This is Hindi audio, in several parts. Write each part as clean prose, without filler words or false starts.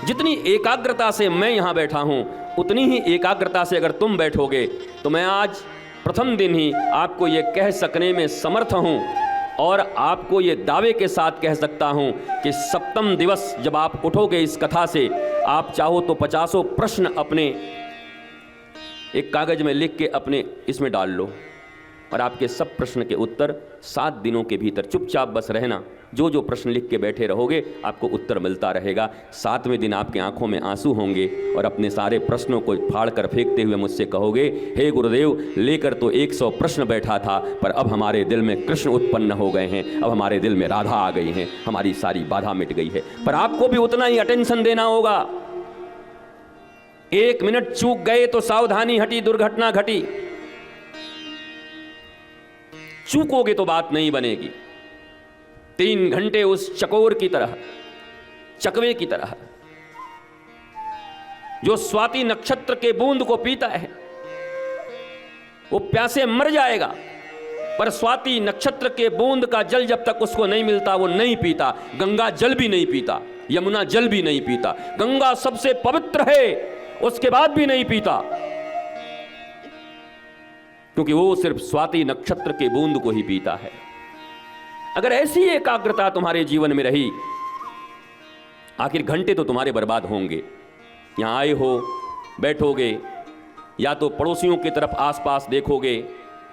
जितनी एकाग्रता से मैं यहाँ बैठा हूँ उतनी ही एकाग्रता से अगर तुम बैठोगे तो मैं आज प्रथम दिन ही आपको ये कह सकने में समर्थ हूँ और आपको ये दावे के साथ कह सकता हूँ कि सप्तम दिवस जब आप उठोगे इस कथा से, आप चाहो तो 50 प्रश्न अपने एक कागज में लिख के अपने इसमें डाल लो और आपके सब प्रश्न के उत्तर 7 दिनों के भीतर, चुपचाप बस रहना, जो जो प्रश्न लिख के बैठे रहोगे आपको उत्तर मिलता रहेगा। 7वें दिन आपकी आंखों में आंसू होंगे और अपने सारे प्रश्नों को फाड़ कर फेंकते हुए मुझसे कहोगे, हे गुरुदेव, लेकर तो 100 प्रश्न बैठा था पर अब हमारे दिल में कृष्ण उत्पन्न हो गए हैं, अब हमारे दिल में राधा आ गई हैं, हमारी सारी बाधा मिट गई है। पर आपको भी उतना ही अटेंशन देना होगा। 1 मिनट चूक गए तो सावधानी हटी, दुर्घटना घटी। चूकोगे तो बात नहीं बनेगी। 3 घंटे उस चकोर की तरह, चकवे की तरह, जो स्वाति नक्षत्र के बूंद को पीता है वो प्यासे मर जाएगा, पर स्वाति नक्षत्र के बूंद का जल जब तक उसको नहीं मिलता वो नहीं पीता। गंगा जल भी नहीं पीता, यमुना जल भी नहीं पीता, गंगा सबसे पवित्र है उसके बाद भी नहीं पीता, क्योंकि वो सिर्फ स्वाति नक्षत्र के बूंद को ही पीता है। अगर ऐसी एकाग्रता तुम्हारे जीवन में रही, आखिर घंटे तो तुम्हारे बर्बाद होंगे। यहां आए हो, बैठोगे, या तो पड़ोसियों की तरफ आसपास देखोगे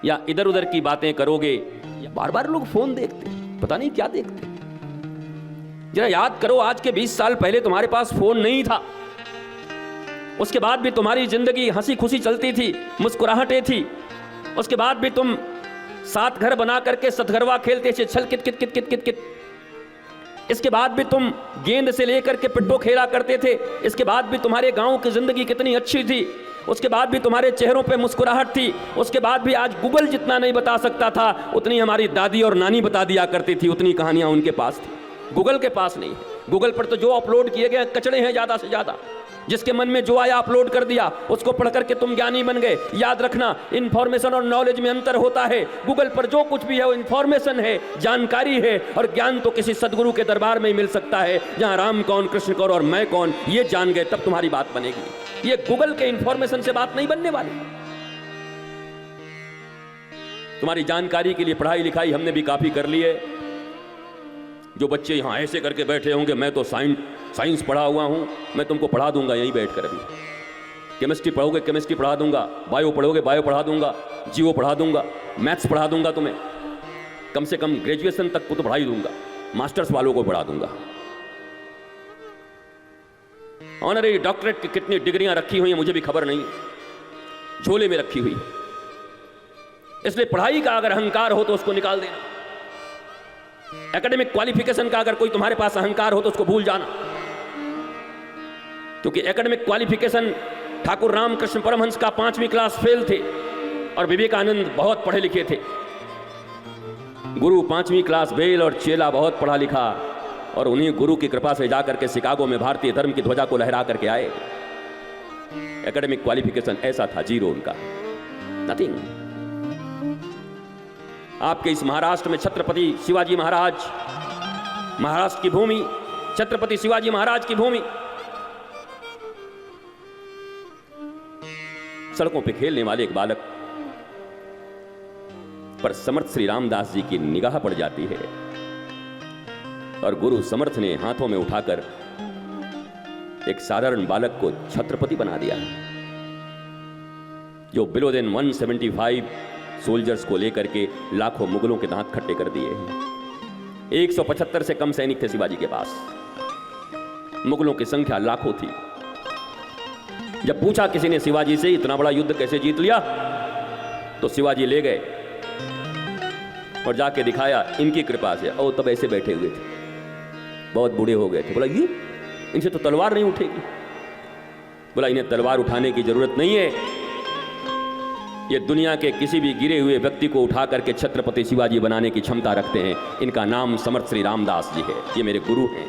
या इधर उधर की बातें करोगे, या बार बार लोग फोन देखते, पता नहीं क्या देखते। जरा याद करो, आज के 20 साल पहले तुम्हारे पास फोन नहीं था, उसके बाद भी तुम्हारी जिंदगी हंसी खुशी चलती थी, मुस्कुराहटें थी। उसके बाद भी तुम 7 घर बना करके सतगरवा खेलते थे, छल कित कित कित कित कित कित। इसके बाद भी तुम गेंद से लेकर के पिट्ठो खेला करते थे। इसके बाद भी तुम्हारे गांव की जिंदगी कितनी अच्छी थी। उसके बाद भी तुम्हारे चेहरों पे मुस्कुराहट थी। उसके बाद भी आज गूगल जितना नहीं बता सकता था उतनी हमारी दादी और नानी बता दिया करती थी, उतनी कहानियां उनके पास थी। गूगल के पास नहीं। गूगल पर तो जो अपलोड किए गए कचड़े हैं ज्यादा से ज्यादा। जिसके मन में जो आया अपलोड कर दिया, उसको पढ़ करके तुम ज्ञानी बन गए। याद रखना, इंफॉर्मेशन और नॉलेज में अंतर होता है। गूगल पर जो कुछ भी है वो इंफॉर्मेशन है, जानकारी है, और ज्ञान तो किसी सदगुरु के दरबार में ही मिल सकता है, जहां राम कौन, कृष्ण कौन और मैं कौन ये जान गए तब तुम्हारी बात बनेगी। ये गूगल के इंफॉर्मेशन से बात नहीं बनने वाली। तुम्हारी जानकारी के लिए पढ़ाई लिखाई हमने भी काफी कर ली है। जो बच्चे यहां ऐसे करके बैठे होंगे, मैं तो साइंस पढ़ा हुआ हूं, मैं तुमको पढ़ा दूंगा यहीं बैठकर। अभी केमिस्ट्री पढ़ोगे केमिस्ट्री पढ़ा दूंगा, बायो पढ़ोगे बायो पढ़ा दूंगा, जीओ पढ़ा दूंगा, मैथ्स पढ़ा दूंगा तुम्हें। कम से कम ग्रेजुएशन तक को तो पढ़ा ही दूंगा, मास्टर्स वालों को पढ़ा दूंगा। ऑनररी डॉक्टरेट की कितनी डिग्रियां रखी हुई हैं मुझे भी खबर नहीं, झोले में रखी हुई है। इसलिए पढ़ाई का अगर अहंकार हो तो उसको निकाल देना। एकेडमिक क्वालिफिकेशन का अगर कोई तुम्हारे पास अहंकार हो तो उसको भूल जाना, क्योंकि एकेडमिक क्वालिफिकेशन ठाकुर रामकृष्ण परमहंस का 5वीं क्लास फेल थे और विवेकानंद बहुत पढ़े लिखे थे। गुरु 5वीं क्लास फेल और चेला बहुत पढ़ा लिखा, और उन्हीं गुरु की कृपा से जाकर के शिकागो में भारतीय धर्म की ध्वजा को लहरा करके आए। एकेडमिक क्वालिफिकेशन ऐसा था, जीरो उनका, नथिंग। आपके इस महाराष्ट्र में छत्रपति शिवाजी महाराज, महाराष्ट्र की भूमि, छत्रपति शिवाजी महाराज की भूमि, सड़कों पे खेलने वाले एक बालक पर समर्थ श्री रामदास जी की निगाह पड़ जाती है, और गुरु समर्थ ने हाथों में उठाकर एक साधारण बालक को छत्रपति बना दिया, जो बिलो देन 175 सोल्जर्स को लेकर के लाखों मुगलों के दांत खट्टे कर दिए। 175 से कम सैनिक थे शिवाजी के पास, मुगलों की संख्या लाखों थी। जब पूछा किसी ने शिवाजी से इतना बड़ा युद्ध कैसे जीत लिया, तो शिवाजी ले गए और जाके दिखाया, इनकी कृपा से। और तब ऐसे बैठे हुए थे, बहुत बूढ़े हो गए थे। बोला ये इनसे तो तलवार नहीं उठेगी। बोला इन्हें तलवार उठाने की जरूरत नहीं है, ये दुनिया के किसी भी गिरे हुए व्यक्ति को उठा करके छत्रपति शिवाजी बनाने की क्षमता रखते हैं। इनका नाम समर्थ श्री रामदास जी है, ये मेरे गुरु हैं।